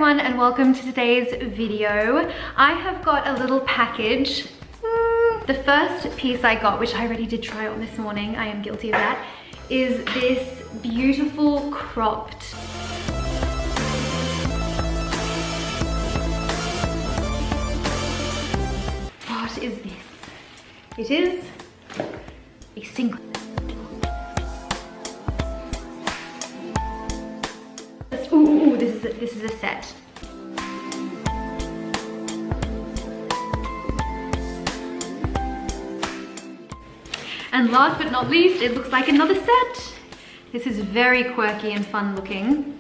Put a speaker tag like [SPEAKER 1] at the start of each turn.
[SPEAKER 1] everyone and welcome to today's video. I have got a little package. The first piece I got, which I already did try on this morning, I am guilty of that, is this beautiful cropped what is this? It is a singlet. Ooh, this is a set. And last but not least, it looks like another set. This is very quirky and fun looking.